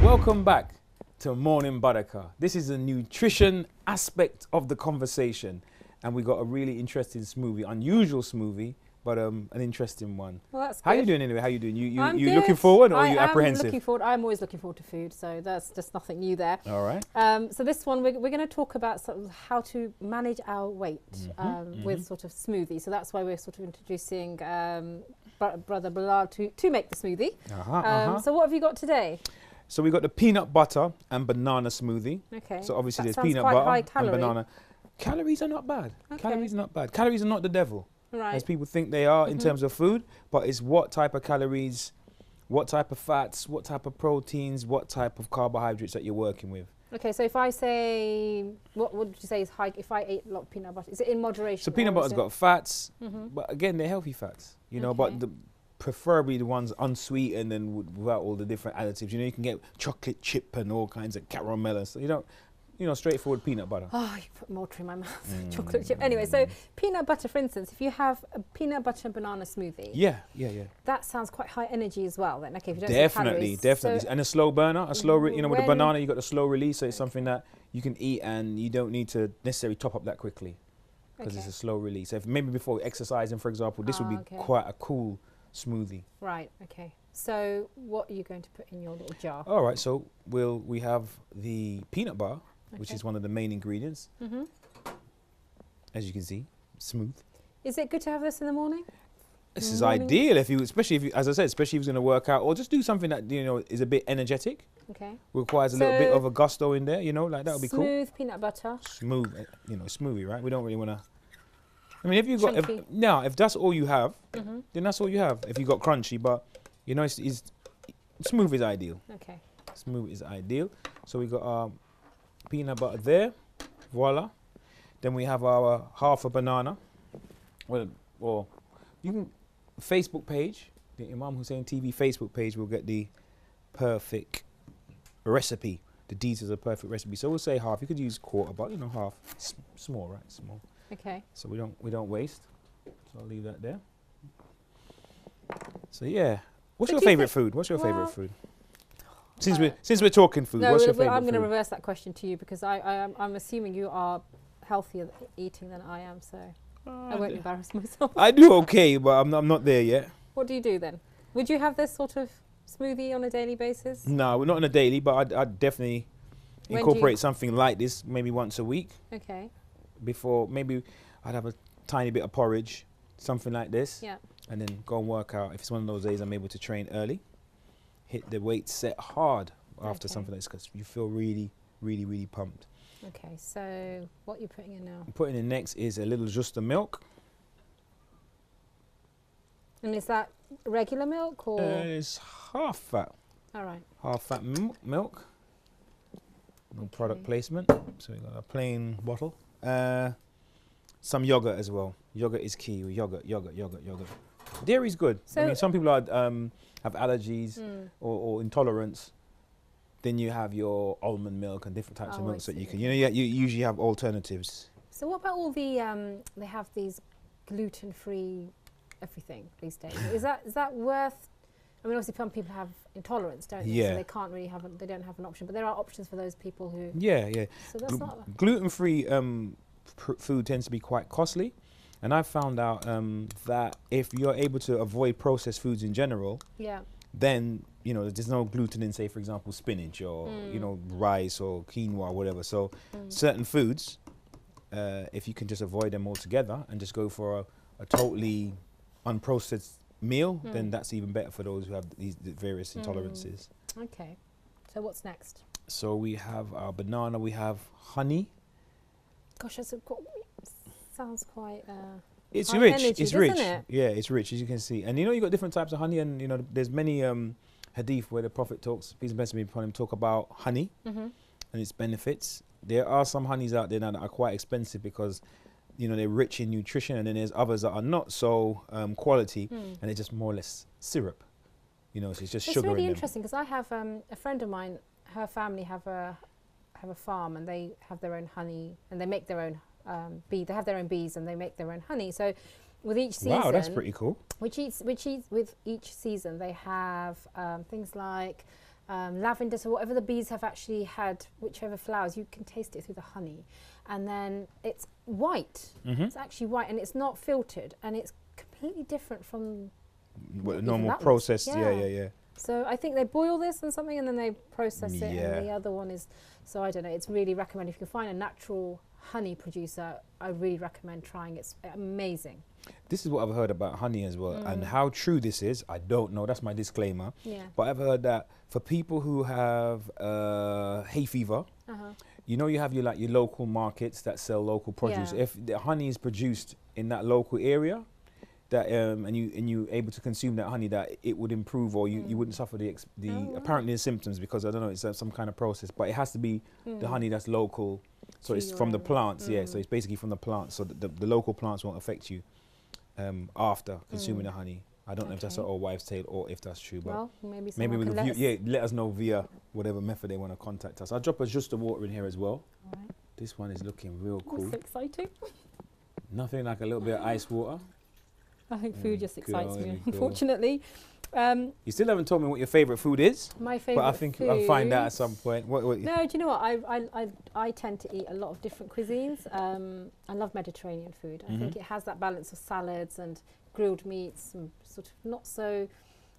Welcome back to Morning Baraka. This is a nutrition aspect of the conversation, and we got a really interesting smoothie, unusual smoothie, but an interesting one. Well, that's How good. you doing anyway? How you doing? You I'm you good. looking forward, or I are you am apprehensive? looking forward. I'm always looking forward to food, so that's just nothing new there. All right. So this one, we're going to talk about sort of how to manage our weight with sort of smoothie. So that's why we're sort of introducing Brother Bilal to make the smoothie. So what have you got today? So we got the peanut butter and banana smoothie. Okay. So obviously That there's sounds peanut quite high butter and calorie. banana. Calories are not bad. Okay. Calories are not bad. Calories are not the devil, Right. as people think they are in terms of food, but it's what type of calories, what type of fats, what type of proteins, what type of carbohydrates that you're working with. Okay. So if I say, what would you say is high? If I ate a lot of peanut butter, is it in moderation? So peanut or butter's is got fats, Mhm. but again, they're healthy fats, you know, Okay. but preferably the ones unsweetened and without all the different additives. You know, you can get chocolate chip and all kinds of caramel and so you don't, straightforward peanut butter. Oh, you put mortar in my mouth. Chocolate chip. Anyway, so peanut butter, for instance, if you have a peanut butter and banana smoothie, Yeah. that sounds quite high energy as well. Then, okay, if you don't Definitely. So, And a slow burner, with the when- banana, you got the slow release, so it's something that you can eat and you don't need to necessarily top up that quickly because it's okay, a slow release. So if maybe before exercising, for example, this would be okay. quite a cool smoothie. right, okay. So what are you going to put in your little jar? All right, so we have the peanut bar, which Okay. is one of the main ingredients. hmm As you can see, smooth. Is it good to have this in the morning? This is Morning. ideal especially if you, as I said, especially if you're going to work out or just do something that is a bit energetic, Okay. requires a little bit So- of a gusto in there. Like that would be cool. Smooth peanut butter. Smooth, smoothie, right? We don't really want to. I mean, if you got Chunky. if that's all you have, hmm then that's all you have. If you got crunchy, but it's smooth is ideal. Okay. Smooth is ideal. So we got our peanut butter there, voila. Then we have our half a banana. Well, or you can Facebook page, the Imam Hussein TV Facebook page will get the perfect recipe, the details of the perfect recipe. So we'll say half. You could use quarter, but half, small, right? Small. Okay. So we don't waste. So I'll leave that there. So yeah, what's So your do you favorite think- food? What's your favorite well, food? Since we're talking food, No, what's your favorite I'm going to food? reverse that question to you because I'm assuming you are healthier eating than I am, so I won't embarrass myself. I do okay, but I'm not there yet. What do you do then? Would you have this sort of smoothie on a daily basis? No, we're not on a daily, but I'd definitely When do you- incorporate something like this maybe once a week. Okay. Before maybe I'd have a tiny bit of porridge, something like this, Yeah. and then go and work out. If it's one of those days I'm able to train early, hit the weight set hard after Okay. something like this because you feel really, really, really pumped. Okay. So what are you putting in now? Putting in next is a little just the milk. And is that regular milk or? It's half fat. All right. Half fat milk. No product Okay. placement. So we got a plain bottle. Some yogurt as well. Yogurt is key. Yogurt. Dairy's good. I So- mean, some people are, have allergies Mm. or intolerance. Then you have your almond milk and different types of Oh, I milks that you see, can. okay. You usually have alternatives. So what about all the they have these gluten-free everything these days? Is that worth? I mean, obviously, some people have intolerance, don't they? Yeah. So they can't really have. They don't have an option. But there are options for those people who. Yeah. So that's not. Gluten-free food tends to be quite costly, and I've found out that if you're able to avoid processed foods in general, Yeah. then there's no gluten in, say, for example, spinach or rice or quinoa or whatever. So certain foods, if you can just avoid them altogether and just go for a totally unprocessed meal, then that's even better for those who have the various intolerances. Okay. So what's next? So we have our banana, we have honey. Gosh, sounds quite. It's High rich. energy, It's doesn't rich. it? Yeah, it's rich, as you can see. And you got different types of honey, and there's many hadith where the Prophet talks, peace and blessings be upon him, talk about honey and its benefits. There are some honeys out there now that are quite expensive because they're rich in nutrition, and then there's others that are not so quality, and they're just more or less syrup. So it's just It's sugar really in them. interesting because I have a friend of mine. Her family have a farm, and they have their own honey, and they make their own bee. They have their own bees, and they make their own honey. So with each season, Wow, that's pretty cool. with each season, they have things like lavender, so whatever the bees have actually had, whichever flowers, you can taste it through the honey. And then it's white. It's actually white, and it's not filtered, and it's completely different from what normal process. Yeah. So I think they boil this and something, and then they process it, Yeah. and the other one is, so I don't know, it's really recommended. If you can find a natural honey producer, I really recommend trying it. It's amazing. This is what I've heard about honey as well, and how true this is, I don't know. That's my disclaimer. Yeah. But I've heard that for people who have hay fever, you know, you have your local markets that sell local produce. Yeah. If the honey is produced in that local area, that and you able to consume that honey, that it would improve, or you wouldn't suffer the apparently the symptoms, because I don't know, it's some kind of process, but it has to be the honey that's local, so it's from the plants. Yeah, so it's basically from the plants, so the local plants won't affect you after consuming the honey. I don't know if that's an old wives' tale or if that's true, but Well, maybe maybe someone we can can let us know via whatever method they want to contact us. I'll drop us just the water in here as well. All right. This one is looking real cool. That's exciting. Nothing like a little bit of ice water. I think food just excites me, golly, unfortunately. You still haven't told me what your favourite food is, My favourite but I think I'll find out at some point. What No, do you know what? I tend to eat a lot of different cuisines. I love Mediterranean food. I think it has that balance of salads and grilled meats and sort of not so.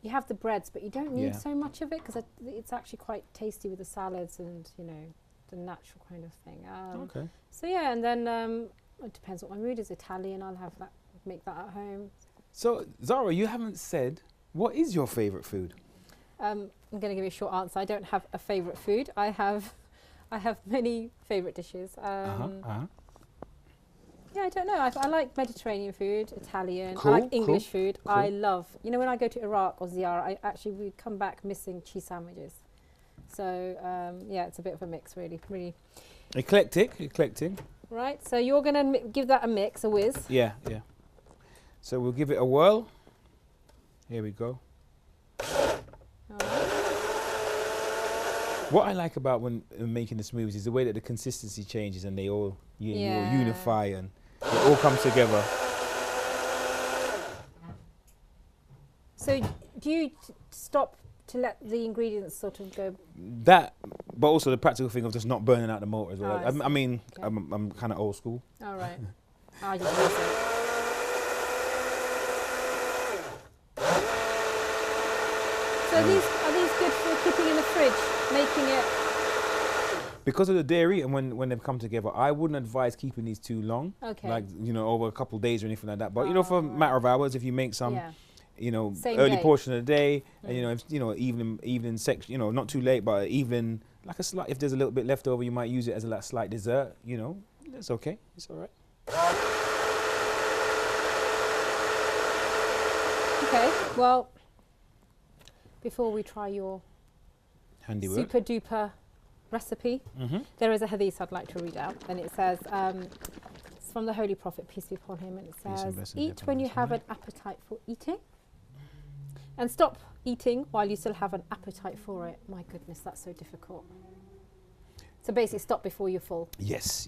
You have the breads, but you don't need so much of it, because it's actually quite tasty with the salads and, you know, the natural kind of thing. Okay. So yeah, and then it depends what my mood is. Italian, I'll have that, make that at home. So Zara, you haven't said what is your favourite food? I'm going to give you a short answer. I don't have a favourite food. I have many favourite dishes. Yeah, I don't know. I like Mediterranean food, Italian. Cool, I like English food. cool. I love, you know, when I go to Iraq or Ziyara, we come back missing cheese sandwiches. So yeah, it's a bit of a mix, really. Eclectic. Right. So you're going to give that a mix, a whiz. Yeah. So we'll give it a whirl. Here we go. All right. What I like about when making the smoothies is the way that the consistency changes and they all unify and it all comes together. So do you stop to let the ingredients sort of go? That, but also the practical thing of just not burning out the motor as well. Oh, I mean, okay. I'm kind of old school. All right. I just use it. So are these good for keeping in the fridge, making it? Because of the dairy and when they've come together, I wouldn't advise keeping these too long. Okay. Like, you know, over a couple of days or anything like that. But, you know, for a matter of hours, if you make some, you know, Same early day. portion of the day, and, you know, if, you know, evening section, you know, not too late, but evening, like a slight, if there's a little bit left over, you might use it as a like, slight dessert, you know. That's okay. It's all right. Okay, well, before we try your Handiwork. super duper recipe, there is a hadith I'd like to read out, and it says, it's from the Holy Prophet, peace be upon him, and it Peace and says, blessings be eat upon when him, you have an appetite for eating, and stop eating while you still have an appetite for it. My goodness, that's so difficult. So basically, stop before you're full. Yes.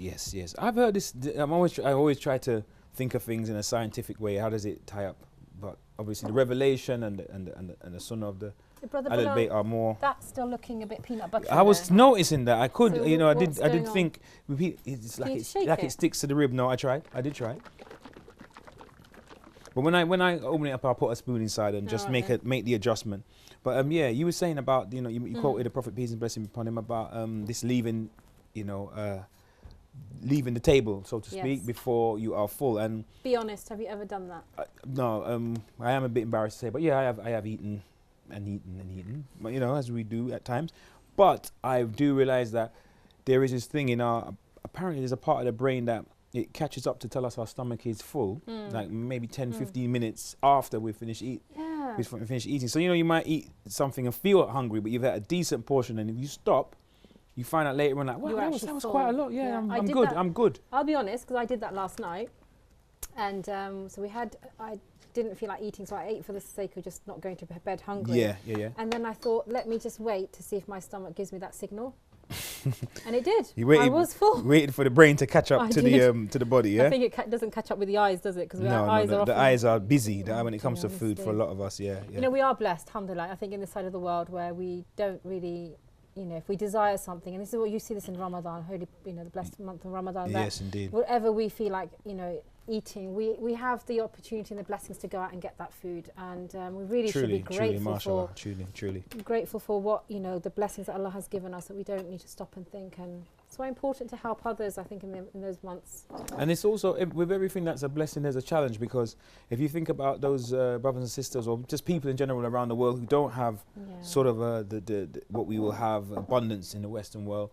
I've heard this. I always try to think of things in a scientific way. How does it tie up? But obviously, the revelation and the sunnah of the Brother Ahlul Bilal, Bayt are more. that's still looking a bit peanut butter. I was noticing that. I could, So you know, I what's did going on? think repeat. It's Can like you it's shake like it? it sticks to the rib. No, I did try. But when I open it up, I'll put a spoon inside and just Alright make the adjustment. But yeah, you were saying about, you know, you quoted the Prophet, peace and blessing upon him, about this leaving, you know, leaving the table, so to speak, Yes. before you are full. And Be honest, have you ever done that? no, I am a bit embarrassed to say, but yeah, I have eaten and eaten, but, you know, as we do at times. But I do realize that there is this thing in apparently there's a part of the brain that it catches up to tell us our stomach is full, like maybe 10, 15 minutes after we finish eating. Yeah. We finish eating. So, you know, you might eat something and feel hungry, but you've had a decent portion, and if you stop, you find out later on, like, wow, that was quite a lot. Yeah, I I'm did good. that. I'm good. I'll be honest, because I did that last night, and so I didn't feel like eating, so I ate for the sake of just not going to bed hungry. Yeah. And then I thought, let me just wait to see if my stomach gives me that signal. And it did. You waited, I was full. waited for the brain to catch up I to did. the body. Yeah. I think it doesn't catch up with the eyes, does it? Because No, our eyes no, are the often, eyes are busy when it comes to Yeah, food for a honestly. lot of us. Yeah, yeah. You know, we are blessed, alhamdulillah. I think in this side of the world where we don't really, you know, if we desire something, and this is what you see this in Ramadan, holy, you know, the blessed month of Ramadan. That Yes, indeed. whatever we feel like, you know, eating, we have the opportunity and the blessings to go out and get that food, and we really should be grateful for truly. grateful for what, you know, the blessings that Allah has given us, that we don't need to stop and think. And it's so important to help others, I think, in those months. And it's also with everything that's a blessing, there's a challenge, because if you think about those brothers and sisters, or just people in general around the world who don't have sort of the what we will have abundance in the Western world.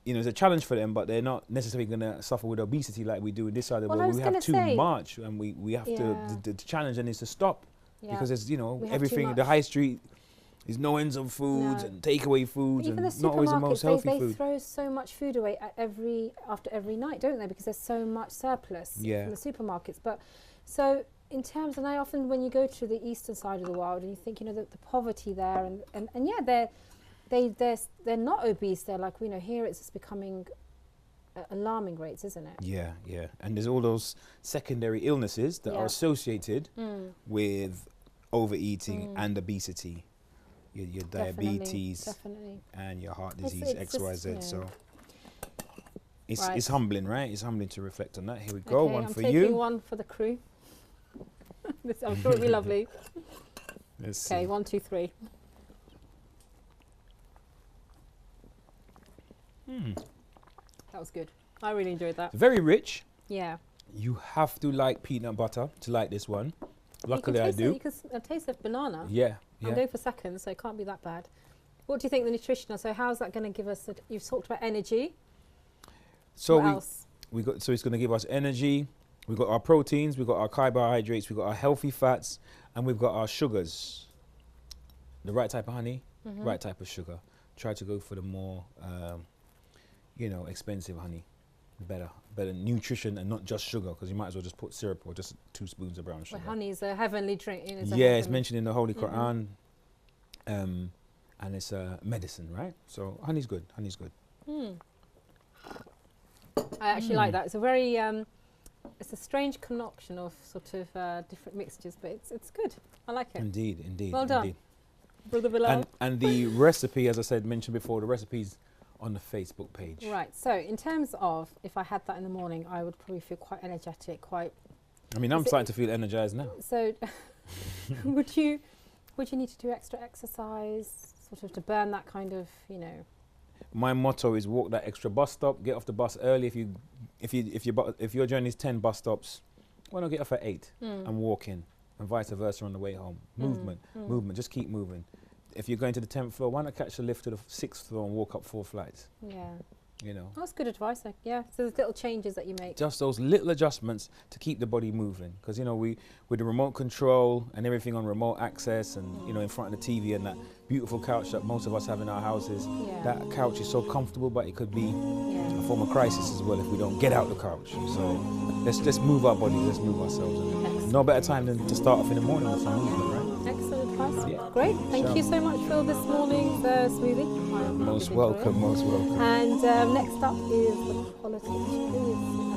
You know, it's a challenge for them, but they're not necessarily going to suffer with obesity like we do in this side of the world. We have too much, and we have to. The challenge then is to stop, because there's, you know, everything. The high street is no ends of foods and takeaway foods, even and the not always the most healthy they food. throw so much food away after every night, don't they? Because there's so much surplus from the supermarkets. But so in terms, and I often, when you go to the eastern side of the world and you think, you know, the poverty there, and yeah, they're not obese. They're like, you know, here it's just becoming alarming rates, isn't it? Yeah, yeah. And there's all those secondary illnesses that are associated with overeating and obesity. Your diabetes and your heart disease, XYZ. So it's humbling, right? It's humbling to reflect on that. Here we go. Okay, one for you. I'm taking one for the crew. I'm sure it'll be lovely. Let's Okay, see. 1, 2, 3. That was good. I really enjoyed that. Very rich. Yeah. You have to like peanut butter to like this one. Luckily, I do. You can taste the banana. Yeah, I'm going for seconds, so it can't be that bad. What do you think the nutritional? So how's that going to give us? You've talked about energy. So what else? So it's going to give us energy. We've got our proteins, we've got our carbohydrates, we've got our healthy fats, and we've got our sugars. The right type of honey, right type of sugar. Try to go for the more, you know, expensive honey. Better nutrition, and not just sugar, because you might as well just put syrup or just 2 spoons of brown sugar. Well, honey is a heavenly drink. It's mentioned in the Holy Quran, and it's a medicine, right? So honey's good. Honey's good. I actually like that. It's a very, it's a strange concoction of sort of different mixtures, but it's good. I like it. Indeed. Well done, Brother Bilal. And the recipe, as I said, mentioned before, the recipe's on the Facebook page. Right. So in terms of, if I had that in the morning, I would probably feel quite energetic, I mean, I'm starting to feel energized now. So would you need to do extra exercise, sort of to burn that kind of, you know? My motto is walk that extra bus stop, get off the bus early. If your journey is 10 bus stops, why not get off at 8 and walk in, and vice versa on the way home. Movement, just keep moving. If you're going to the 10th floor, why not catch the lift to the 6th floor and walk up 4 flights? Yeah. You know. That's good advice. Yeah. So there's little changes that you make. Just those little adjustments to keep the body moving. Because, you know, with the remote control and everything on remote access, and, you know, in front of the TV and that beautiful couch that most of us have in our houses, that couch is so comfortable, but it could be a form of crisis as well if we don't get out the couch. So let's move our bodies, let's move ourselves. And no better time than to start off in the morning with some movement, right? Excellent advice. Yeah. Great. Thank you so much, Phil, this morning's smoothie. Most welcome. And next up is the politics. Who is